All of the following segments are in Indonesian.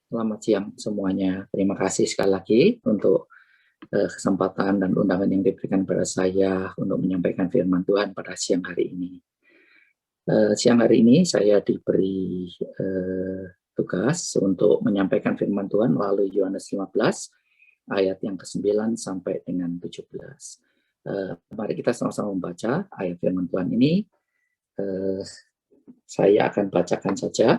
Selamat siang semuanya. Terima kasih sekali lagi untuk kesempatan dan undangan yang diberikan kepada saya untuk menyampaikan firman Tuhan pada siang hari ini. Siang hari ini saya diberi tugas untuk menyampaikan firman Tuhan melalui Yohanes 15 ayat yang ke-9 sampai dengan 17. Mari kita sama-sama membaca ayat firman Tuhan ini. Saya akan bacakan saja.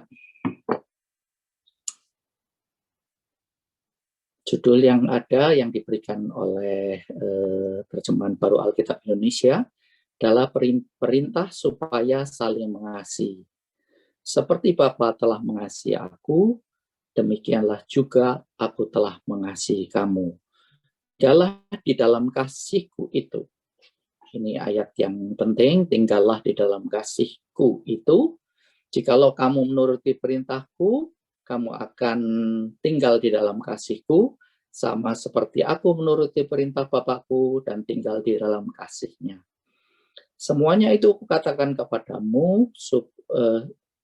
Judul yang ada yang diberikan oleh terjemahan baru Alkitab Indonesia adalah perintah supaya saling mengasihi. Seperti Bapa telah mengasihi aku, demikianlah juga aku telah mengasihi kamu. Di dalam kasihku itu. Ini ayat yang penting, tinggallah di dalam kasihku itu. Jikalau kamu menuruti perintahku, kamu akan tinggal di dalam kasihku, sama seperti aku menuruti perintah Bapakku dan tinggal di dalam kasihnya. Semuanya itu kukatakan kepadamu,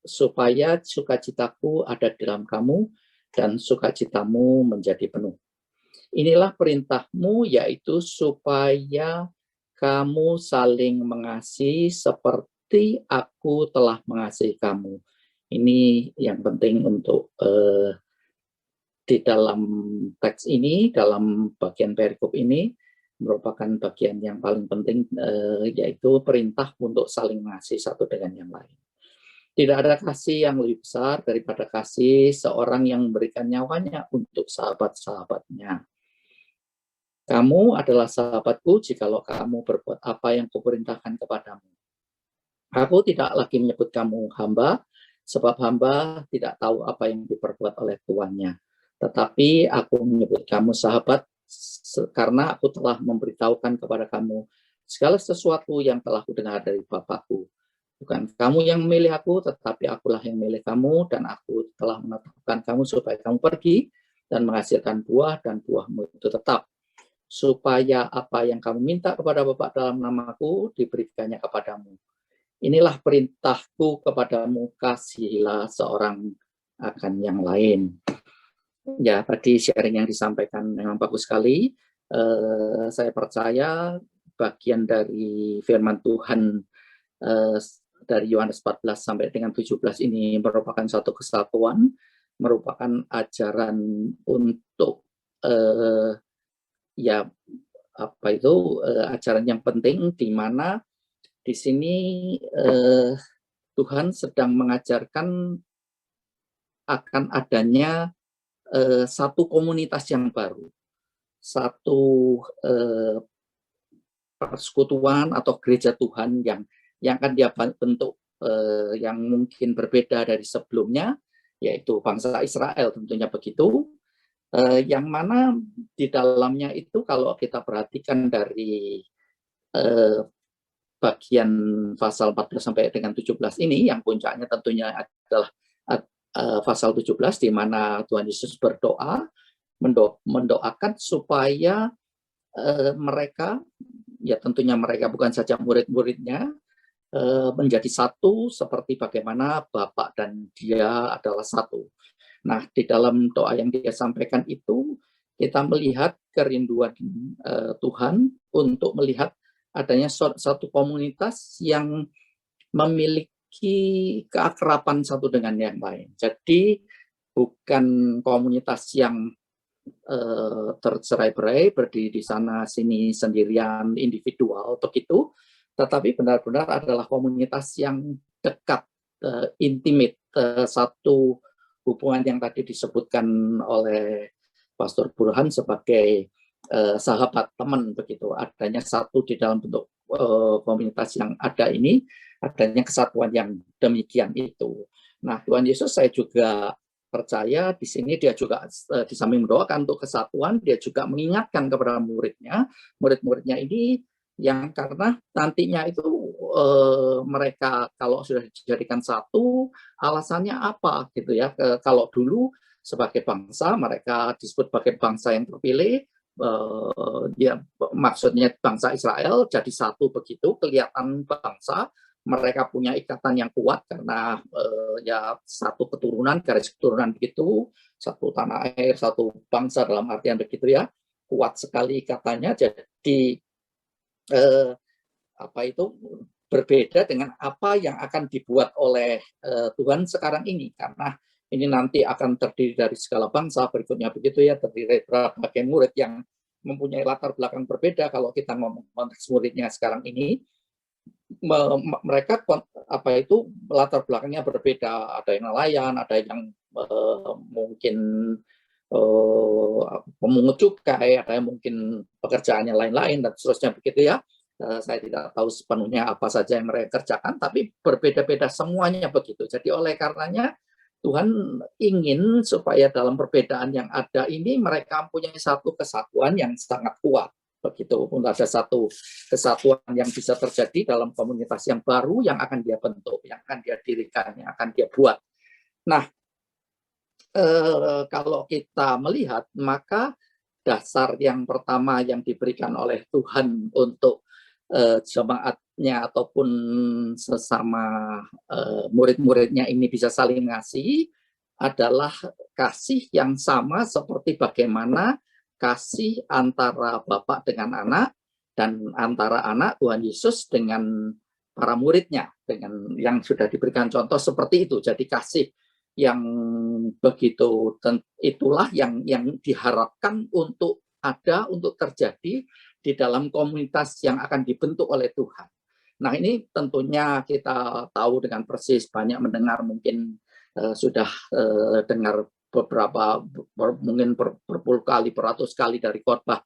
supaya sukacitaku ada di dalam kamu, dan sukacitamu menjadi penuh. Inilah perintahmu, yaitu supaya kamu saling mengasihi seperti aku telah mengasihi kamu. Ini yang penting untuk di dalam teks ini, dalam bagian perikop ini, merupakan bagian yang paling penting, yaitu perintah untuk saling mengasihi satu dengan yang lain. Tidak ada kasih yang lebih besar daripada kasih seorang yang memberikan nyawanya untuk sahabat-sahabatnya. Kamu adalah sahabatku jikalau kamu berbuat apa yang kuperintahkan kepadamu. Aku tidak lagi menyebut kamu hamba, sebab hamba tidak tahu apa yang diperbuat oleh tuannya. Tetapi aku menyebut kamu sahabat, karena aku telah memberitahukan kepada kamu segala sesuatu yang telah kudengar dari Bapakku. Bukan kamu yang memilih aku, tetapi akulah yang memilih kamu, dan aku telah menetapkan kamu supaya kamu pergi dan menghasilkan buah, dan buahmu itu tetap. Supaya apa yang kamu minta kepada Bapa dalam namaku diberikannya kepadamu. Inilah perintahku kepadamu, kasihilah seorang akan yang lain. Ya, tadi sharing yang disampaikan memang bagus sekali. Saya percaya bagian dari firman Tuhan dari Yohanes 14 sampai dengan 17 ini merupakan satu kesatuan, merupakan ajaran untuk ya apa itu ajaran yang penting, di mana di sini Tuhan sedang mengajarkan akan adanya satu komunitas yang baru, satu persekutuan atau gereja Tuhan yang akan dia bentuk yang mungkin berbeda dari sebelumnya, yaitu bangsa Israel tentunya begitu, yang mana di dalamnya itu kalau kita perhatikan dari bagian pasal 14 sampai dengan 17 ini, yang puncaknya tentunya adalah pasal 17, di mana Tuhan Yesus berdoa, mendoakan supaya mereka, ya tentunya mereka bukan saja murid-muridnya, menjadi satu seperti bagaimana Bapa dan Dia adalah satu. Nah, di dalam doa yang dia sampaikan itu, kita melihat kerinduan Tuhan untuk melihat adanya satu komunitas yang memiliki keakraban satu dengan yang lain. Jadi bukan komunitas yang tercerai-berai, berdiri di sana sini sendirian, individual begitu, tetapi benar-benar adalah komunitas yang dekat, intimate, satu hubungan yang tadi disebutkan oleh Pastor Burhan sebagai sahabat, teman begitu. Adanya satu di dalam bentuk komunitas yang ada ini, adanya kesatuan yang demikian itu. Nah, Tuhan Yesus saya juga percaya di sini dia juga di samping mendoakan untuk kesatuan, dia juga mengingatkan kepada murid-muridnya ini, yang karena nantinya itu mereka kalau sudah dijadikan satu, alasannya apa gitu ya. Kalau dulu sebagai bangsa, mereka disebut sebagai bangsa yang terpilih, ya maksudnya bangsa Israel jadi satu begitu, kelihatan bangsa, mereka punya ikatan yang kuat karena ya satu keturunan, garis keturunan begitu, satu tanah air, satu bangsa dalam artian begitu ya, kuat sekali ikatannya. Jadi apa itu berbeda dengan apa yang akan dibuat oleh Tuhan sekarang ini, karena ini nanti akan terdiri dari segala bangsa berikutnya begitu ya, terdiri dari berbagai murid yang mempunyai latar belakang berbeda. Kalau kita ngomong konteks muridnya sekarang ini, mereka apa itu latar belakangnya berbeda, ada yang nelayan, ada yang mungkin pemungut cukai, ada yang mungkin pekerjaannya lain-lain dan seterusnya begitu ya. Saya tidak tahu sepenuhnya apa saja yang mereka kerjakan, tapi berbeda-beda semuanya begitu. Jadi oleh karenanya Tuhan ingin supaya dalam perbedaan yang ada ini mereka mempunyai satu kesatuan yang sangat kuat. Begitu pun ada satu kesatuan yang bisa terjadi dalam komunitas yang baru yang akan dia bentuk, yang akan dia dirikan, yang akan dia buat. Nah, kalau kita melihat, maka dasar yang pertama yang diberikan oleh Tuhan untuk jemaatnya ataupun sesama murid-muridnya ini bisa saling mengasihi adalah kasih yang sama seperti bagaimana kasih antara Bapak dengan anak dan antara anak Tuhan Yesus dengan para muridnya, dengan yang sudah diberikan contoh seperti itu. Jadi kasih yang begitu itulah yang diharapkan untuk ada, untuk terjadi di dalam komunitas yang akan dibentuk oleh Tuhan. Nah, ini tentunya kita tahu dengan persis, banyak mendengar mungkin sudah dengar beberapa mungkin berpuluh kali, beratus kali dari khotbah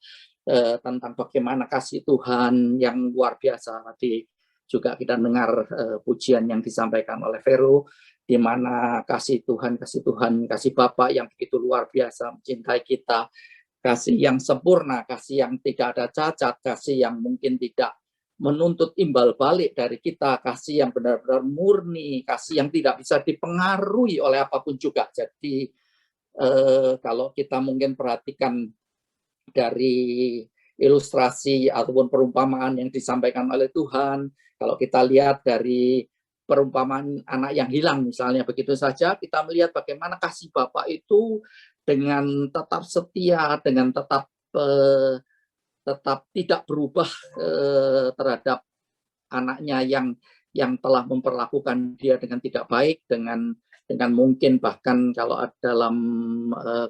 tentang bagaimana kasih Tuhan yang luar biasa. Tadi juga kita dengar pujian yang disampaikan oleh Vero, di mana kasih Tuhan, kasih Bapa yang begitu luar biasa mencintai kita, kasih yang sempurna, kasih yang tidak ada cacat, kasih yang mungkin tidak menuntut imbal balik dari kita, kasih yang benar-benar murni, kasih yang tidak bisa dipengaruhi oleh apapun juga. Jadi kalau kita mungkin perhatikan dari ilustrasi ataupun perumpamaan yang disampaikan oleh Tuhan, kalau kita lihat dari perumpamaan anak yang hilang misalnya, begitu saja kita melihat bagaimana kasih Bapa itu dengan tetap setia, dengan tetap tidak berubah terhadap anaknya yang telah memperlakukan dia dengan tidak baik, dengan mungkin bahkan kalau dalam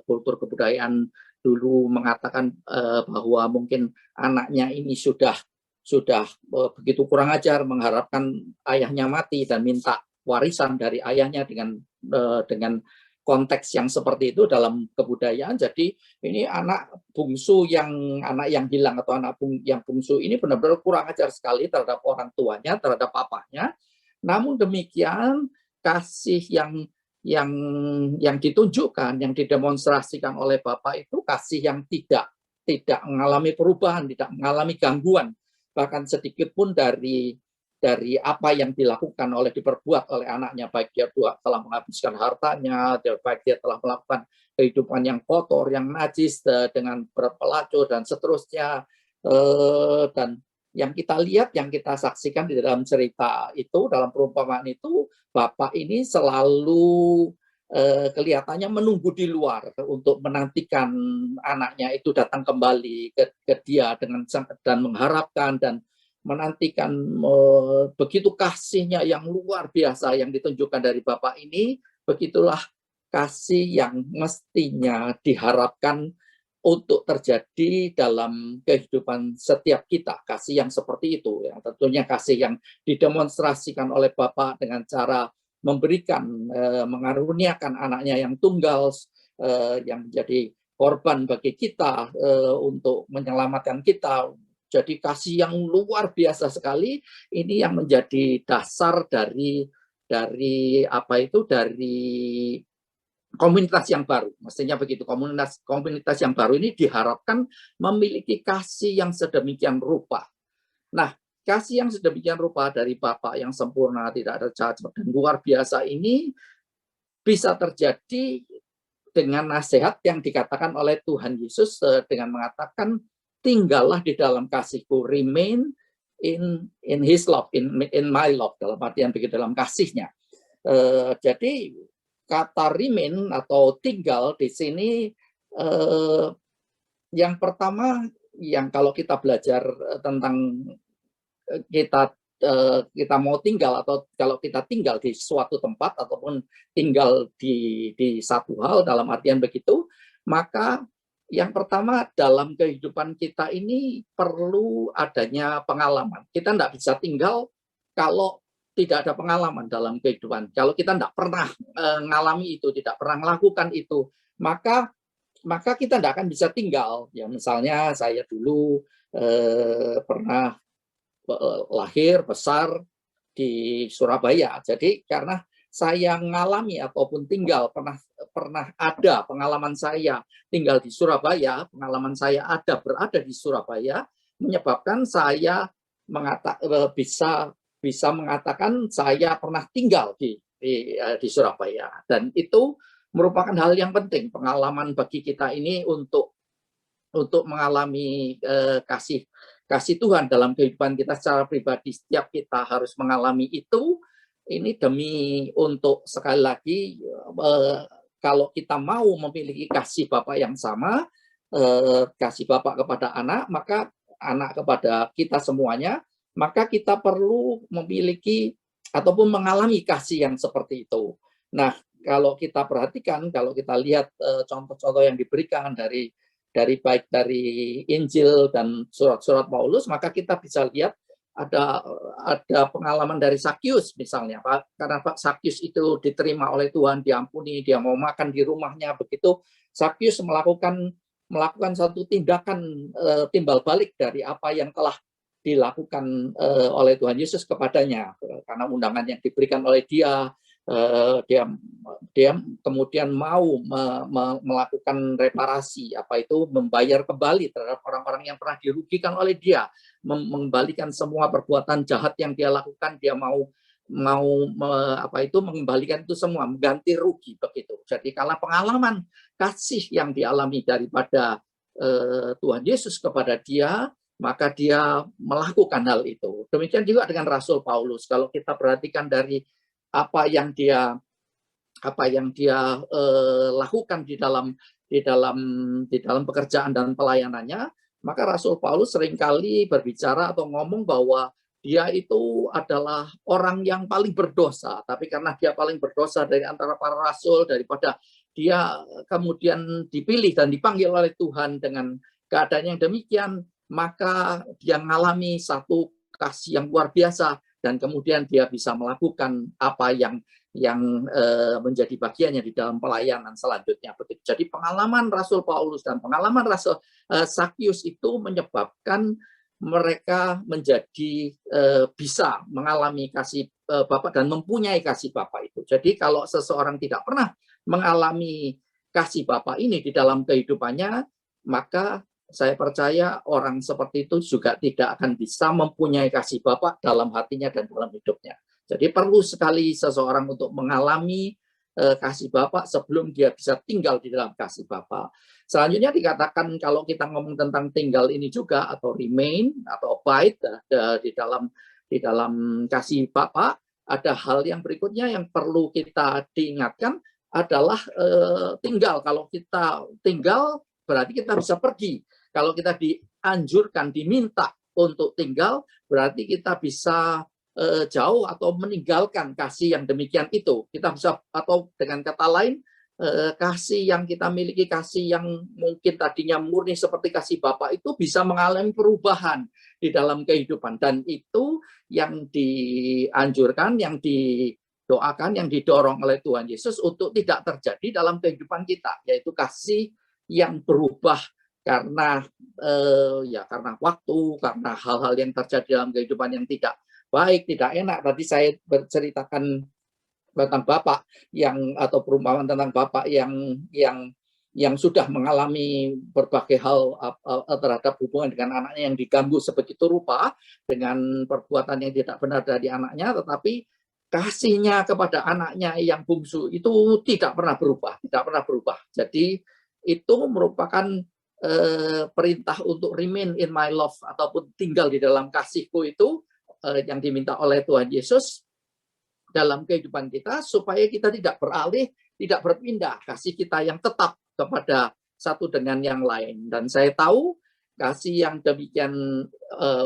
kultur kebudayaan dulu mengatakan bahwa mungkin anaknya ini sudah begitu kurang ajar, mengharapkan ayahnya mati dan minta warisan dari ayahnya dengan konteks yang seperti itu dalam kebudayaan. Jadi ini anak yang hilang atau anak yang bungsu ini benar-benar kurang ajar sekali terhadap orang tuanya, terhadap papanya. Namun demikian kasih yang ditunjukkan, yang didemonstrasikan oleh Bapak itu kasih yang tidak mengalami perubahan, tidak mengalami gangguan, bahkan sedikit pun dari apa yang dilakukan diperbuat oleh anaknya, baik dia telah menghabiskan hartanya, baik dia telah melakukan kehidupan yang kotor, yang najis dengan berpelacur dan seterusnya. Dan yang kita lihat, yang kita saksikan di dalam cerita itu, dalam perumpamaan itu, Bapak ini selalu kelihatannya menunggu di luar untuk menantikan anaknya itu datang kembali ke dia dan mengharapkan dan menantikan begitu kasihnya yang luar biasa yang ditunjukkan dari Bapak ini. Begitulah kasih yang mestinya diharapkan untuk terjadi dalam kehidupan setiap kita, kasih yang seperti itu, ya. Tentunya kasih yang didemonstrasikan oleh Bapak dengan cara memberikan, mengaruniakan anaknya yang tunggal, yang menjadi korban bagi kita, untuk menyelamatkan kita. Jadi kasih yang luar biasa sekali, ini yang menjadi dasar dari komunitas yang baru. Mestinya begitu, komunitas yang baru ini diharapkan memiliki kasih yang sedemikian rupa. Nah, kasih yang sedemikian rupa dari Bapak yang sempurna, tidak ada cacat dan luar biasa ini bisa terjadi dengan nasihat yang dikatakan oleh Tuhan Yesus dengan mengatakan, tinggallah di dalam kasihku, remain in his love, in my love, dalam artian begitu, dalam kasihnya. Jadi kata remain atau tinggal di sini, yang pertama, yang kalau kita belajar tentang kita mau tinggal, atau kalau kita tinggal di suatu tempat ataupun tinggal di satu hal dalam artian begitu, maka yang pertama dalam kehidupan kita ini perlu adanya pengalaman. Kita tidak bisa tinggal kalau tidak ada pengalaman dalam kehidupan. Kalau kita tidak pernah mengalami itu, tidak pernah melakukan itu, maka kita tidak akan bisa tinggal. Ya, misalnya saya dulu pernah lahir besar di Surabaya. Jadi karena saya mengalami ataupun tinggal pernah ada pengalaman saya tinggal di Surabaya, pengalaman saya berada di Surabaya, menyebabkan saya bisa mengatakan saya pernah tinggal di Surabaya, dan itu merupakan hal yang penting, pengalaman bagi kita ini untuk mengalami kasih Tuhan dalam kehidupan kita secara pribadi. Setiap kita harus mengalami itu. Ini demi untuk sekali lagi, kalau kita mau memiliki kasih Bapa yang sama, kasih Bapa kepada anak, maka anak kepada kita semuanya, maka kita perlu memiliki ataupun mengalami kasih yang seperti itu. Nah, kalau kita perhatikan, kalau kita lihat contoh-contoh yang diberikan dari baik dari Injil dan surat-surat Paulus, maka kita bisa lihat ada pengalaman dari Sakyus misalnya, Pak. Karena Pak Sakyus itu diterima oleh Tuhan, diampuni, dia mau makan di rumahnya, begitu Sakyus melakukan satu tindakan timbal balik dari apa yang telah dilakukan oleh Tuhan Yesus kepadanya, karena undangan yang diberikan oleh dia kemudian mau melakukan reparasi, apa itu, membayar kembali terhadap orang-orang yang pernah dirugikan oleh dia, mengembalikan semua perbuatan jahat yang dia lakukan. Dia mau mengembalikan itu semua, mengganti rugi, begitu. Jadi kalau pengalaman kasih yang dialami daripada Tuhan Yesus kepada dia, maka dia melakukan hal itu. Demikian juga dengan Rasul Paulus. Kalau kita perhatikan dari apa yang dia lakukan di dalam pekerjaan dan pelayanannya, maka Rasul Paulus seringkali berbicara atau ngomong bahwa dia itu adalah orang yang paling berdosa, tapi karena dia paling berdosa dari antara para rasul, daripada dia kemudian dipilih dan dipanggil oleh Tuhan dengan keadaan yang demikian, maka dia mengalami satu kasih yang luar biasa, dan kemudian dia bisa melakukan apa yang menjadi bagiannya di dalam pelayanan selanjutnya. Jadi pengalaman Rasul Paulus dan pengalaman Rasul Sakyus itu menyebabkan mereka menjadi bisa mengalami kasih Bapa dan mempunyai kasih Bapa itu. Jadi kalau seseorang tidak pernah mengalami kasih Bapa ini di dalam kehidupannya, maka saya percaya orang seperti itu juga tidak akan bisa mempunyai kasih Bapa dalam hatinya dan dalam hidupnya. Jadi perlu sekali seseorang untuk mengalami kasih Bapa sebelum dia bisa tinggal di dalam kasih Bapa. Selanjutnya dikatakan, kalau kita ngomong tentang tinggal ini juga, atau remain atau abide di dalam kasih Bapa, ada hal yang berikutnya yang perlu kita diingatkan adalah tinggal. Kalau kita tinggal, berarti kita bisa pergi. Kalau kita dianjurkan, diminta untuk tinggal, berarti kita bisa jauh atau meninggalkan kasih yang demikian itu. Kita bisa, atau dengan kata lain, kasih yang kita miliki, kasih yang mungkin tadinya murni seperti kasih Bapa itu bisa mengalami perubahan di dalam kehidupan. Dan itu yang dianjurkan, yang didoakan, yang didorong oleh Tuhan Yesus untuk tidak terjadi dalam kehidupan kita, yaitu kasih yang berubah karena karena waktu, karena hal-hal yang terjadi dalam kehidupan yang tidak baik, tidak enak. Tadi saya berceritakan tentang Bapak atau perumpamaan tentang Bapak yang sudah mengalami berbagai hal terhadap hubungan dengan anaknya yang diganggu sebegitu rupa dengan perbuatan yang tidak benar dari anaknya, tetapi kasihnya kepada anaknya yang bungsu itu tidak pernah berubah. Jadi itu merupakan perintah untuk remain in my love ataupun tinggal di dalam kasihku itu yang diminta oleh Tuhan Yesus dalam kehidupan kita, supaya kita tidak beralih, tidak berpindah, kasih kita yang tetap kepada satu dengan yang lain. Dan saya tahu kasih yang demikian,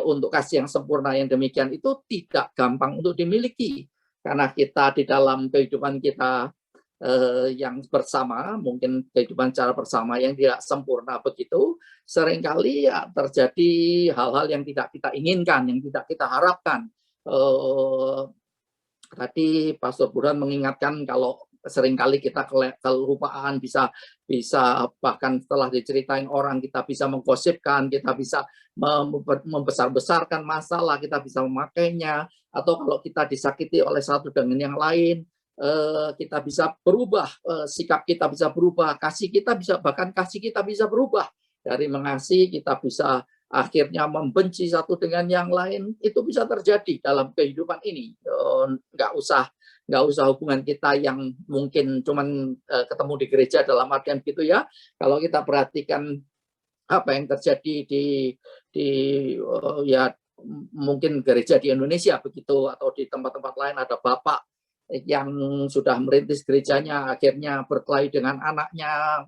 untuk kasih yang sempurna yang demikian itu tidak gampang untuk dimiliki, karena kita di dalam kehidupan kita yang bersama, mungkin kehidupan secara bersama yang tidak sempurna begitu, seringkali ya, terjadi hal-hal yang tidak kita inginkan, yang tidak kita harapkan. Tadi Pastor Burhan mengingatkan kalau seringkali kita kelupaan, bisa bahkan setelah diceritain orang kita bisa menggosipkan, kita bisa membesar-besarkan masalah, kita bisa memakainya, atau kalau kita disakiti oleh satu dengan yang lain, kita bisa berubah, sikap kita bisa berubah, kasih kita bisa berubah, dari mengasihi kita bisa akhirnya membenci satu dengan yang lain. Itu bisa terjadi dalam kehidupan ini. Nggak usah hubungan kita yang mungkin cuman ketemu di gereja dalam artian gitu ya. Kalau kita perhatikan apa yang terjadi di ya mungkin gereja di Indonesia begitu, atau di tempat-tempat lain, ada bapak yang sudah merintis gerejanya akhirnya berkelahi dengan anaknya,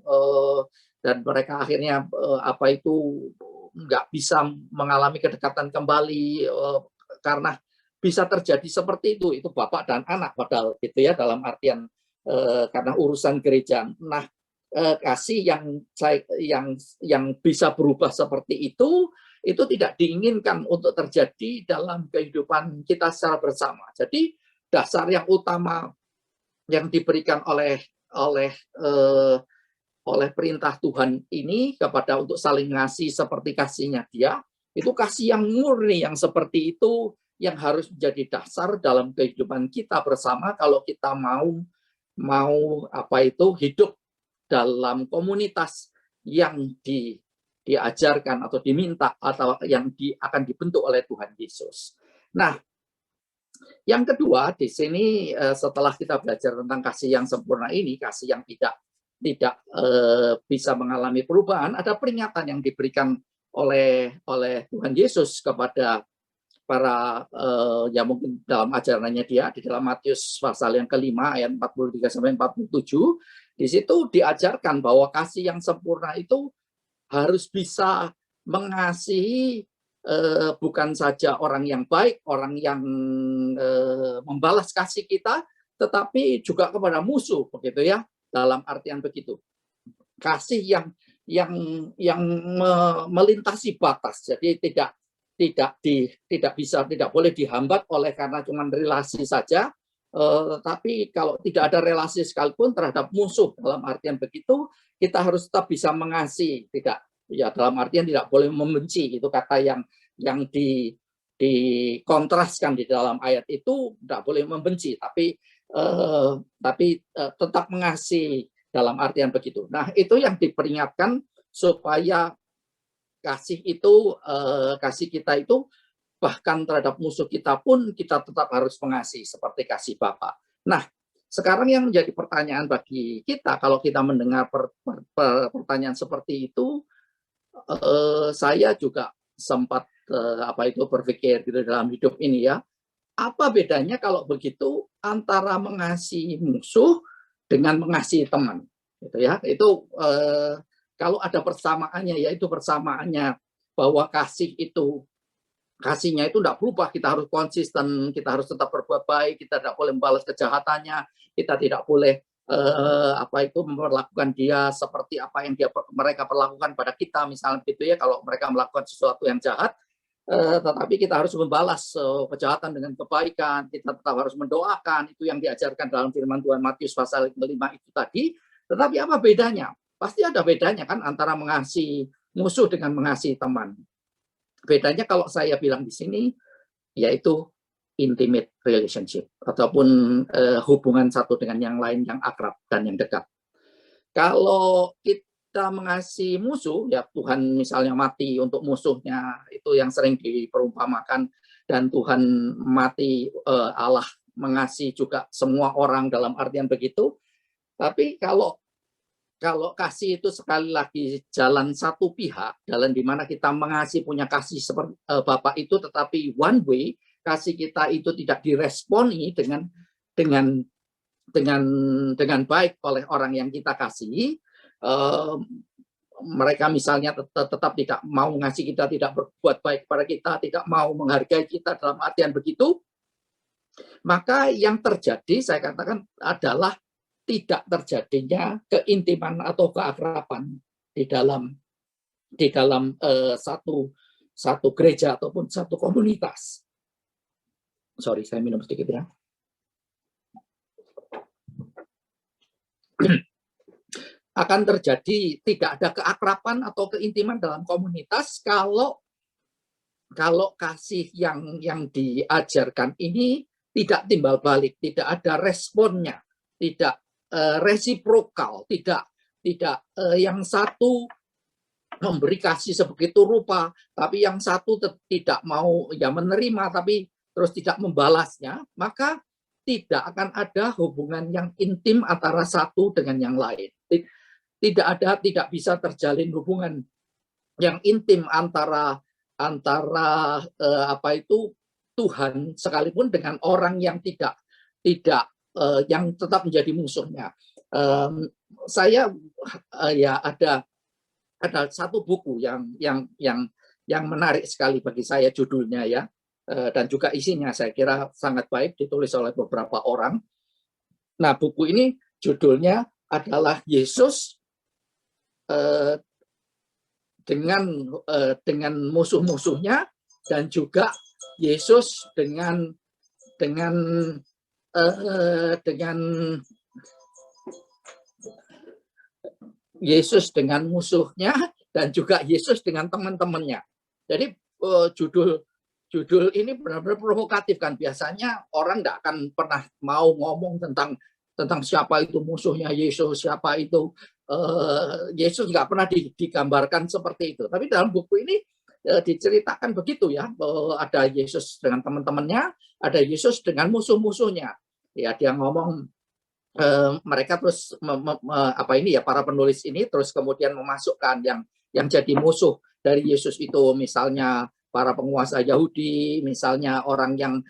dan mereka akhirnya nggak bisa mengalami kedekatan kembali, karena bisa terjadi seperti itu bapak dan anak padahal gitu ya, dalam artian karena urusan gereja. Nah, kasih yang bisa berubah seperti itu tidak diinginkan untuk terjadi dalam kehidupan kita secara bersama. Jadi dasar yang utama yang diberikan oleh perintah Tuhan ini kepada untuk saling ngasih seperti kasihnya Dia, itu kasih yang murni, yang seperti itu yang harus menjadi dasar dalam kehidupan kita bersama kalau kita mau hidup dalam komunitas yang diajarkan atau diminta atau yang akan dibentuk oleh Tuhan Yesus. Nah, yang kedua di sini, setelah kita belajar tentang kasih yang sempurna ini, kasih yang tidak bisa mengalami perubahan, ada peringatan yang diberikan oleh Tuhan Yesus kepada para ya mungkin dalam ajarannya Dia di dalam Matius pasal yang kelima ayat 43 sampai 47. Di situ diajarkan bahwa kasih yang sempurna itu harus bisa mengasihi bukan saja orang yang baik, orang yang membalas kasih kita, tetapi juga kepada musuh, begitu ya. Dalam artian begitu, kasih yang melintasi batas, jadi tidak boleh dihambat oleh karena cuma relasi saja, tapi kalau tidak ada relasi sekalipun terhadap musuh, dalam artian begitu kita harus tetap bisa mengasihi, tidak ya dalam artian tidak boleh membenci. Itu kata yang dikontraskan di dalam ayat itu, tidak boleh membenci, tapi tetap mengasihi dalam artian begitu. Nah, itu yang diperingatkan supaya kasih kita itu bahkan terhadap musuh kita pun kita tetap harus mengasihi seperti kasih Bapa. Nah, sekarang yang menjadi pertanyaan bagi kita kalau kita mendengar pertanyaan seperti itu, saya juga sempat berpikir gitu dalam hidup ini ya. Apa bedanya kalau begitu antara mengasihi musuh dengan mengasihi teman, gitu ya? Itu kalau ada persamaannya, yaitu persamaannya bahwa kasihnya itu tidak berubah, kita harus konsisten, kita harus tetap berbuat baik, kita tidak boleh membalas kejahatannya, kita tidak boleh memperlakukan dia seperti apa yang mereka perlakukan pada kita, misalnya gitu ya, kalau mereka melakukan sesuatu yang jahat. Tetapi kita harus membalas kejahatan dengan kebaikan, kita tetap harus mendoakan, itu yang diajarkan dalam firman Tuhan Matius pasal 5 itu tadi. Tetapi apa bedanya? Pasti ada bedanya kan antara mengasihi musuh dengan mengasihi teman. Bedanya kalau saya bilang di sini, yaitu intimate relationship, ataupun hubungan satu dengan yang lain yang akrab dan yang dekat. Kalau kita mengasihi musuh, ya Tuhan misalnya mati untuk musuhnya, itu yang sering diperumpamakan, dan Tuhan mati, Allah mengasihi juga semua orang dalam artian begitu. Tapi kalau kalau kasih itu sekali lagi jalan satu pihak, jalan di mana kita mengasihi, punya kasih seperti Bapak itu, tetapi one way, kasih kita itu tidak diresponi dengan dengan baik oleh orang yang kita kasihi. Mereka misalnya tetap tidak mau ngasih, kita tidak berbuat baik pada kita, tidak mau menghargai kita dalam artian begitu, maka yang terjadi saya katakan adalah tidak terjadinya keintiman atau keakraban di dalam satu gereja ataupun satu komunitas. Sorry, saya minum sedikit ya. Akan terjadi tidak ada keakraban atau keintiman dalam komunitas kalau kasih yang diajarkan ini tidak timbal balik, tidak ada responnya, tidak resiprokal, tidak yang satu memberi kasih sebegitu rupa, tapi yang satu tidak mau ya menerima, tapi terus tidak membalasnya, maka tidak akan ada hubungan yang intim antara satu dengan yang lain. Tidak bisa terjalin hubungan yang intim antara Tuhan sekalipun dengan orang yang tidak yang tetap menjadi musuhnya. Saya ya ada satu buku yang menarik sekali bagi saya, judulnya ya, dan juga isinya saya kira sangat baik, ditulis oleh beberapa orang. Nah, buku ini judulnya adalah Yesus dengan musuh-musuhnya, dan juga Yesus dengan Yesus dengan musuhnya, dan juga Yesus dengan teman-temannya. Jadi judul ini benar-benar provokatif kan. Biasanya orang tidak akan pernah mau ngomong tentang siapa itu musuhnya Yesus, siapa itu Yesus, nggak pernah digambarkan seperti itu. Tapi dalam buku ini diceritakan begitu ya, ada Yesus dengan teman-temannya, ada Yesus dengan musuh-musuhnya. Ya, dia ngomong, mereka terus para penulis ini terus kemudian memasukkan yang jadi musuh dari Yesus itu, misalnya para penguasa Yahudi, misalnya orang yang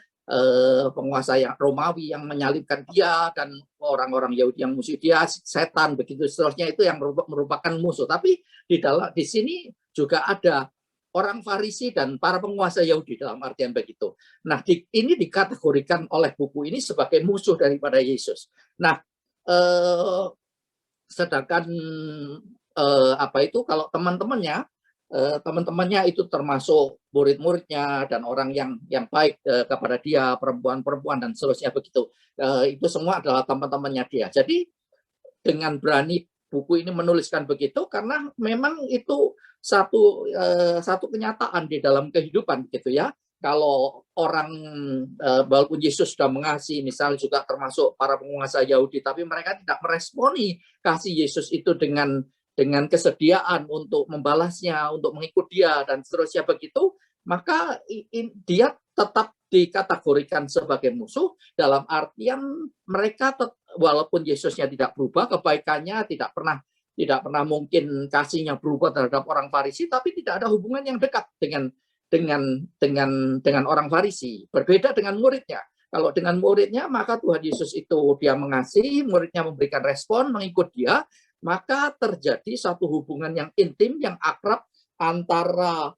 penguasa yang Romawi yang menyalibkan dia, dan orang-orang Yahudi yang musuh dia, setan, begitu seterusnya, itu yang merupakan musuh. Tapi di sini juga ada orang Farisi dan para penguasa Yahudi dalam artian begitu. Nah, ini dikategorikan oleh buku ini sebagai musuh daripada Yesus. Nah, sedangkan kalau teman-temannya itu termasuk murid-muridnya dan orang yang baik kepada dia, perempuan-perempuan dan seterusnya begitu. Itu semua adalah teman-temannya dia. Jadi dengan berani buku ini menuliskan begitu karena memang itu satu kenyataan di dalam kehidupan gitu ya. Kalau orang walaupun Yesus sudah mengasihi, misalnya juga termasuk para penguasa Yahudi, tapi mereka tidak meresponi kasih Yesus itu dengan kesediaan untuk membalasnya, untuk mengikut dia dan seterusnya begitu, maka dia tetap dikategorikan sebagai musuh, dalam artian mereka walaupun Yesusnya tidak berubah, kebaikannya tidak pernah mungkin kasihnya berubah terhadap orang Farisi, tapi tidak ada hubungan yang dekat dengan orang Farisi. Berbeda dengan muridnya. Kalau dengan muridnya, maka Tuhan Yesus itu dia mengasihi, muridnya memberikan respon, mengikut dia, maka terjadi satu hubungan yang intim, yang akrab antara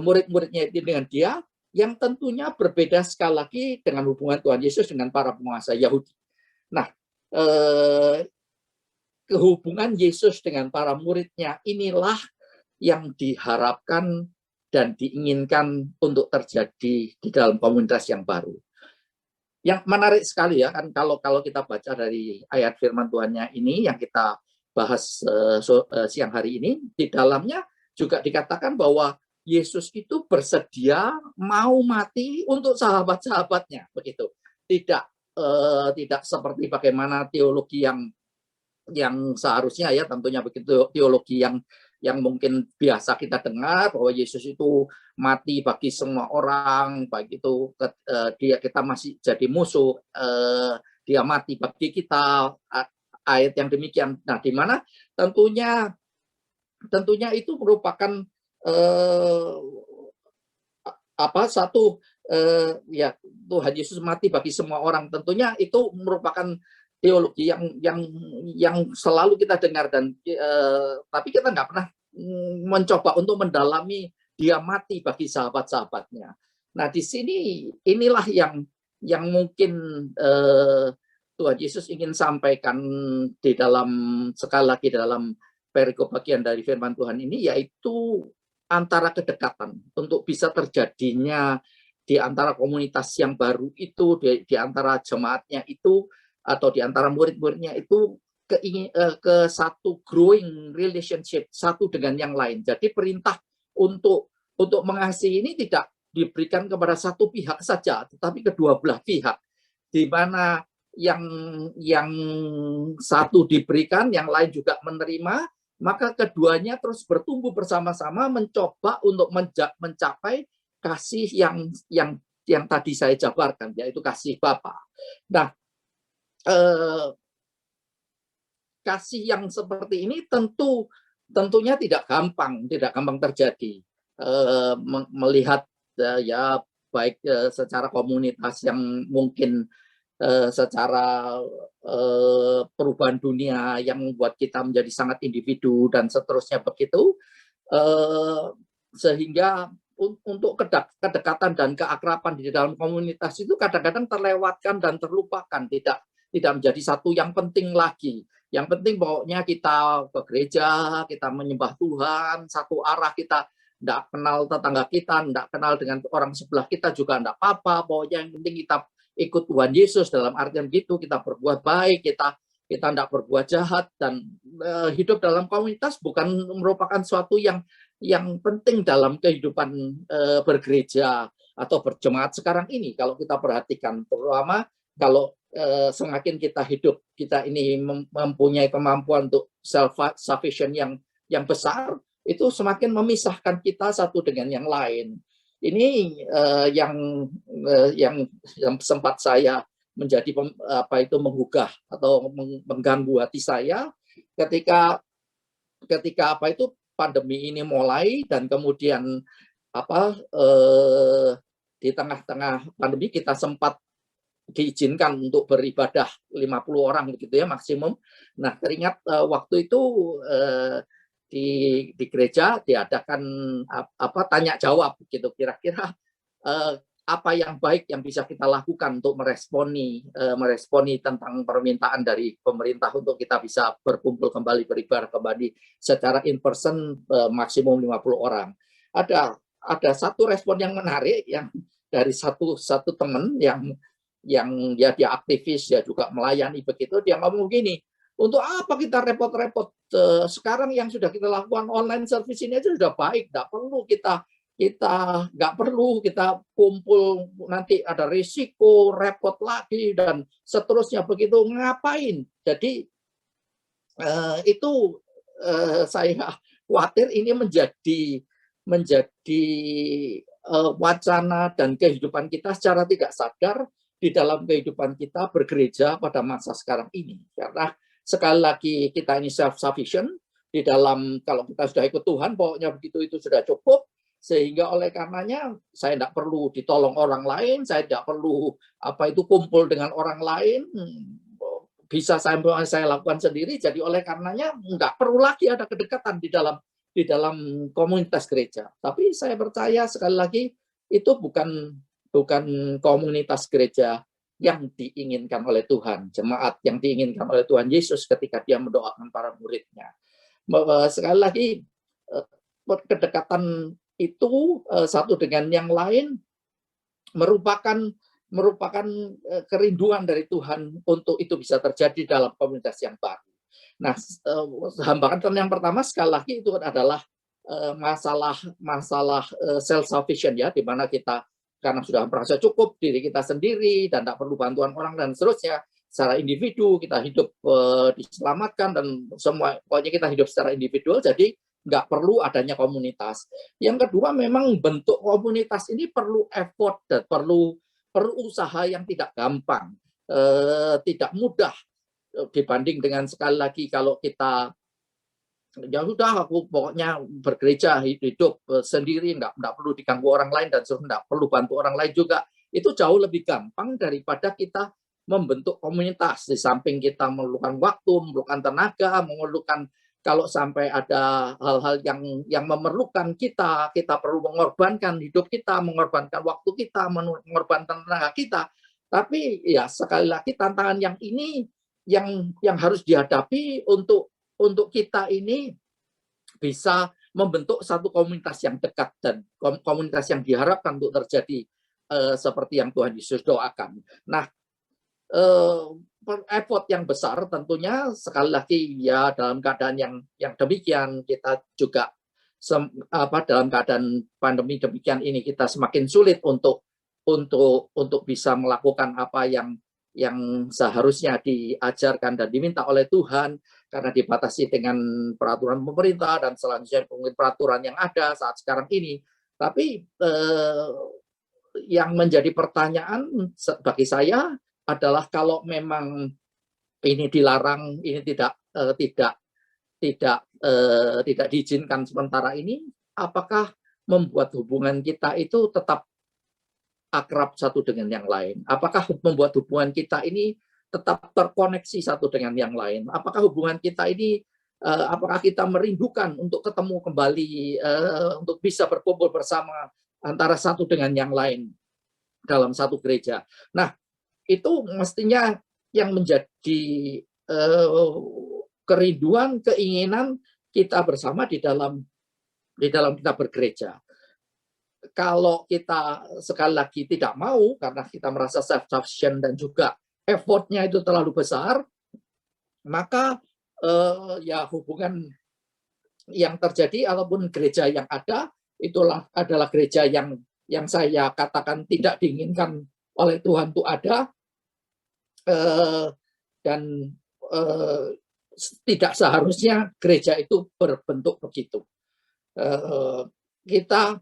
murid-muridnya itu dengan dia, yang tentunya berbeda sekali lagi dengan hubungan Tuhan Yesus dengan para penguasa Yahudi. Nah, kehubungan Yesus dengan para muridnya inilah yang diharapkan dan diinginkan untuk terjadi di dalam komunitas yang baru. Yang menarik sekali ya kan, kalau kita baca dari ayat firman Tuhannya ini yang kita bahas siang hari ini, di dalamnya juga dikatakan bahwa Yesus itu bersedia mau mati untuk sahabat-sahabatnya, begitu. Tidak seperti bagaimana teologi yang seharusnya ya, tentunya begitu, teologi yang mungkin biasa kita dengar bahwa Yesus itu mati bagi semua orang, baik itu kita masih jadi musuh, dia mati bagi kita, ayat yang demikian. Nah, di mana tentunya itu merupakan satu, ya, Tuhan Yesus mati bagi semua orang. Tentunya itu merupakan teologi yang selalu kita dengar, dan tapi kita nggak pernah mencoba untuk mendalami dia mati bagi sahabat-sahabatnya. Nah, di sini inilah yang mungkin Tuhan Yesus ingin sampaikan di dalam, sekali lagi, dalam perikop bagian dari firman Tuhan ini, yaitu antara kedekatan untuk bisa terjadinya di antara komunitas yang baru itu, di antara jemaatnya itu, atau di antara murid-muridnya itu, ke satu growing relationship satu dengan yang lain. Jadi perintah untuk mengasihi ini tidak diberikan kepada satu pihak saja, tetapi kedua belah pihak, di mana yang satu diberikan, yang lain juga menerima, maka keduanya terus bertumbuh bersama-sama mencoba untuk mencapai kasih yang tadi saya jabarkan, yaitu kasih Bapa. Nah, kasih yang seperti ini tentunya tidak gampang terjadi. Melihat ya, baik secara komunitas yang mungkin secara perubahan dunia yang membuat kita menjadi sangat individu dan seterusnya begitu, sehingga untuk kedekatan dan keakraban di dalam komunitas itu kadang-kadang terlewatkan dan terlupakan, tidak menjadi satu yang penting lagi. Yang penting pokoknya kita ke gereja, kita menyembah Tuhan satu arah, kita tidak kenal tetangga kita, tidak kenal dengan orang sebelah kita juga tidak apa-apa, pokoknya yang penting kita ikut Tuhan Yesus, dalam artian gitu, kita berbuat baik, kita tidak berbuat jahat, dan hidup dalam komunitas bukan merupakan suatu yang penting dalam kehidupan bergereja atau berjemaat sekarang ini. Kalau kita perhatikan, terutama kalau semakin kita ini mempunyai kemampuan untuk self sufficient yang besar, itu semakin memisahkan kita satu dengan yang lain. Ini yang sempat saya menjadi menggugah atau mengganggu hati saya ketika pandemi ini mulai, dan kemudian di tengah-tengah pandemi kita sempat diizinkan untuk beribadah 50 orang begitu ya maksimum. Nah, teringat waktu itu di gereja diadakan tanya jawab gitu, kira-kira apa yang baik yang bisa kita lakukan untuk meresponi tentang permintaan dari pemerintah untuk kita bisa berkumpul kembali, beribadah kembali secara in person maksimum 50 orang. Ada satu respon yang menarik yang dari satu teman yang ya dia aktivis, dia juga melayani begitu, dia ngomong gini, untuk apa kita repot-repot, sekarang yang sudah kita lakukan online service ini aja sudah baik, nggak perlu kita kumpul, nanti ada risiko, repot lagi, dan seterusnya begitu, ngapain? Jadi itu saya khawatir ini menjadi wacana dan kehidupan kita secara tidak sadar di dalam kehidupan kita bergereja pada masa sekarang ini. Karena sekali lagi kita ini self-sufficient di dalam, kalau kita sudah ikut Tuhan, pokoknya begitu itu sudah cukup, sehingga oleh karenanya saya tidak perlu ditolong orang lain, saya tidak perlu kumpul dengan orang lain, bisa saya lakukan sendiri. Jadi oleh karenanya nggak perlu lagi ada kedekatan di dalam komunitas gereja. Tapi saya percaya sekali lagi itu bukan komunitas gereja yang diinginkan oleh Tuhan, jemaat yang diinginkan oleh Tuhan Yesus ketika dia mendoakan para muridnya. Sekali lagi, kedekatan itu satu dengan yang lain merupakan kerinduan dari Tuhan untuk itu bisa terjadi dalam komunitas yang baru. Nah, hambatan yang pertama sekali lagi itu adalah masalah self-sufficient ya, di mana kita karena sudah merasa cukup diri kita sendiri dan tidak perlu bantuan orang dan seterusnya, secara individu kita hidup diselamatkan dan semua, pokoknya kita hidup secara individual, jadi nggak perlu adanya komunitas. Yang kedua, memang bentuk komunitas ini perlu effort dan perlu usaha yang tidak gampang, tidak mudah. dibanding dengan sekali lagi kalau kita ya sudah aku pokoknya bergereja hidup sendiri, nggak perlu diganggu orang lain dan nggak perlu bantu orang lain juga. Itu jauh lebih gampang daripada kita membentuk komunitas. Di samping kita memerlukan waktu, memerlukan tenaga, memerlukan kalau sampai ada hal-hal yang memerlukan kita perlu mengorbankan hidup kita, mengorbankan waktu kita, mengorbankan tenaga kita. Tapi ya sekali lagi tantangan yang ini yang harus dihadapi untuk kita ini bisa membentuk satu komunitas yang dekat dan komunitas yang diharapkan untuk terjadi seperti yang Tuhan Yesus doakan. Nah, effort yang besar tentunya sekali lagi ya dalam keadaan yang demikian kita juga dalam keadaan pandemi demikian ini kita semakin sulit untuk bisa melakukan apa yang seharusnya diajarkan dan diminta oleh Tuhan karena dibatasi dengan peraturan pemerintah dan selanjutnya peraturan yang ada saat sekarang ini. Tapi yang menjadi pertanyaan bagi saya adalah kalau memang ini dilarang, ini tidak diizinkan sementara ini, apakah membuat hubungan kita itu tetap akrab satu dengan yang lain? Apakah membuat hubungan kita ini tetap terkoneksi satu dengan yang lain? Apakah hubungan kita ini, apakah kita merindukan untuk ketemu kembali, untuk bisa berkumpul bersama antara satu dengan yang lain dalam satu gereja? Nah, itu mestinya yang menjadi kerinduan, keinginan kita bersama di dalam kita bergereja. Kalau kita sekali lagi tidak mau karena kita merasa self-sufficient dan juga effort-nya itu terlalu besar, maka ya hubungan yang terjadi ataupun gereja yang ada itulah adalah gereja yang saya katakan tidak diinginkan oleh Tuhan itu ada dan tidak seharusnya gereja itu berbentuk begitu. Kita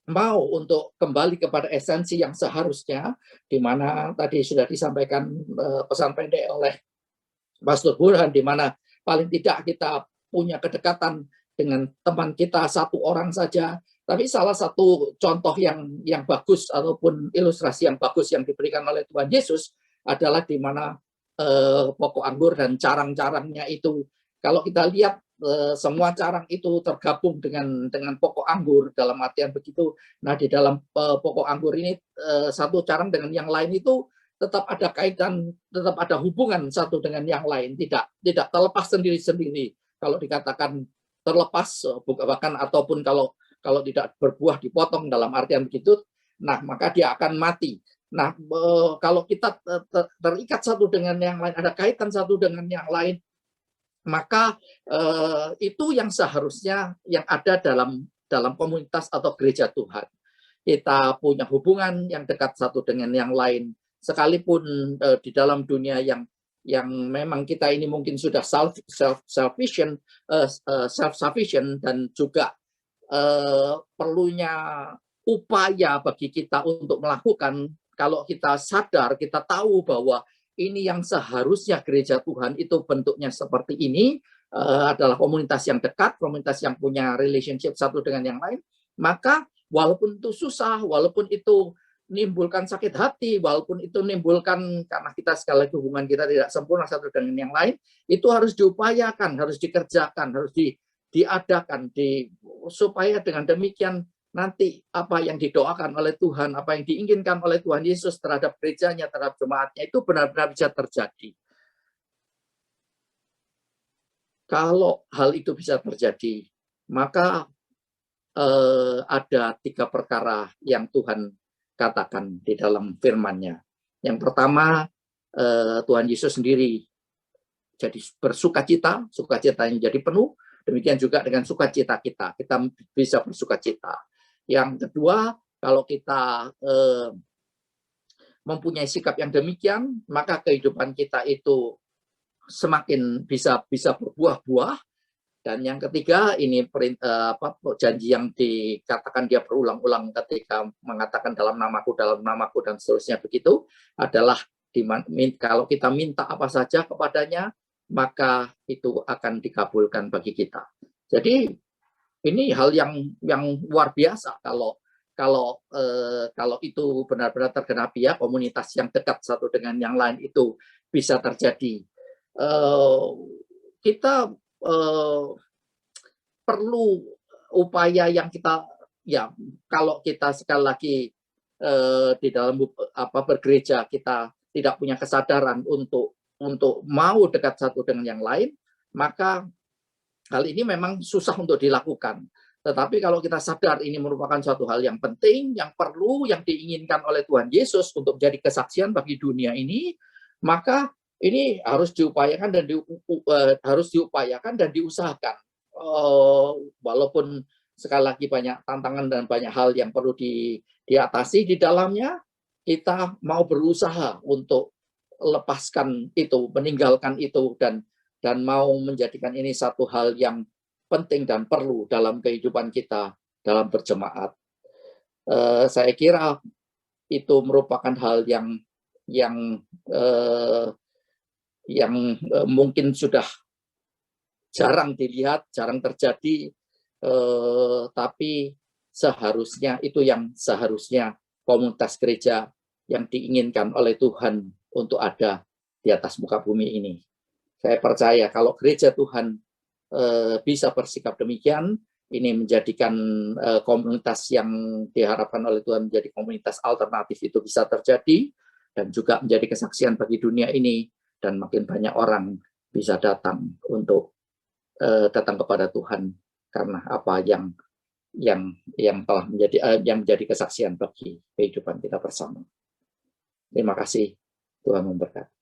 mau untuk kembali kepada esensi yang seharusnya, di mana tadi sudah disampaikan pesan pendek oleh Pastor Burhan, di mana paling tidak kita punya kedekatan dengan teman kita satu orang saja. Tapi salah satu contoh yang bagus ataupun ilustrasi yang bagus yang diberikan oleh Tuhan Yesus adalah di mana pokok anggur dan carang-carangnya itu. Kalau kita lihat semua carang itu tergabung dengan pokok anggur dalam artian begitu. Nah, di dalam pokok anggur ini satu carang dengan yang lain itu tetap ada kaitan, tetap ada hubungan satu dengan yang lain, tidak terlepas sendiri-sendiri. Kalau dikatakan terlepas bahkan ataupun kalau tidak berbuah dipotong dalam artian begitu, nah maka dia akan mati. Nah, kalau kita terikat satu dengan yang lain, ada kaitan satu dengan yang lain, maka itu yang seharusnya yang ada dalam komunitas atau gereja Tuhan. Kita punya hubungan yang dekat satu dengan yang lain, sekalipun di dalam dunia yang memang kita ini mungkin sudah self-sufficient dan juga perlunya upaya bagi kita untuk melakukan. Kalau kita sadar, kita tahu bahwa ini yang seharusnya gereja Tuhan itu bentuknya seperti ini, adalah komunitas yang dekat, komunitas yang punya relationship satu dengan yang lain, maka walaupun itu susah, walaupun itu menimbulkan sakit hati, walaupun itu menimbulkan karena kita sekali lagi hubungan kita tidak sempurna satu dengan yang lain, itu harus diupayakan, harus dikerjakan, harus diadakan, supaya dengan demikian nanti apa yang didoakan oleh Tuhan, apa yang diinginkan oleh Tuhan Yesus terhadap gerejanya, terhadap jemaatnya itu benar-benar bisa terjadi. Kalau hal itu bisa terjadi, maka ada 3 perkara yang Tuhan katakan di dalam firman-Nya. Yang pertama, Tuhan Yesus sendiri jadi bersukacita, sukacita yang jadi penuh, demikian juga dengan sukacita kita bisa bersukacita. Yang kedua, kalau kita mempunyai sikap yang demikian, maka kehidupan kita itu semakin bisa berbuah-buah. Dan yang ketiga, ini janji yang dikatakan dia berulang-ulang ketika mengatakan dalam namaku, dan seterusnya begitu, adalah kalau kita minta apa saja kepadanya, maka itu akan dikabulkan bagi kita. Jadi ini hal yang luar biasa kalau itu benar-benar tergenapi ya, komunitas yang dekat satu dengan yang lain itu bisa terjadi. Kita perlu upaya yang kita ya, kalau kita sekali lagi di dalam bergereja kita tidak punya kesadaran untuk mau dekat satu dengan yang lain, maka hal ini memang susah untuk dilakukan. Tetapi kalau kita sadar ini merupakan suatu hal yang penting, yang perlu, yang diinginkan oleh Tuhan Yesus untuk menjadi kesaksian bagi dunia ini, maka ini harus diupayakan dan diusahakan. Walaupun sekali lagi banyak tantangan dan banyak hal yang perlu diatasi di dalamnya, kita mau berusaha untuk lepaskan itu, meninggalkan itu, dan mau menjadikan ini satu hal yang penting dan perlu dalam kehidupan kita dalam berjemaat. Saya kira itu merupakan hal yang mungkin sudah jarang dilihat, jarang terjadi, tapi seharusnya itu yang seharusnya komunitas gereja yang diinginkan oleh Tuhan untuk ada di atas muka bumi ini. Saya percaya kalau gereja Tuhan bisa bersikap demikian, ini menjadikan komunitas yang diharapkan oleh Tuhan menjadi komunitas alternatif itu bisa terjadi, dan juga menjadi kesaksian bagi dunia ini, dan makin banyak orang bisa datang untuk datang kepada Tuhan karena apa yang telah menjadi kesaksian bagi kehidupan kita bersama. Terima kasih, Tuhan memberkati.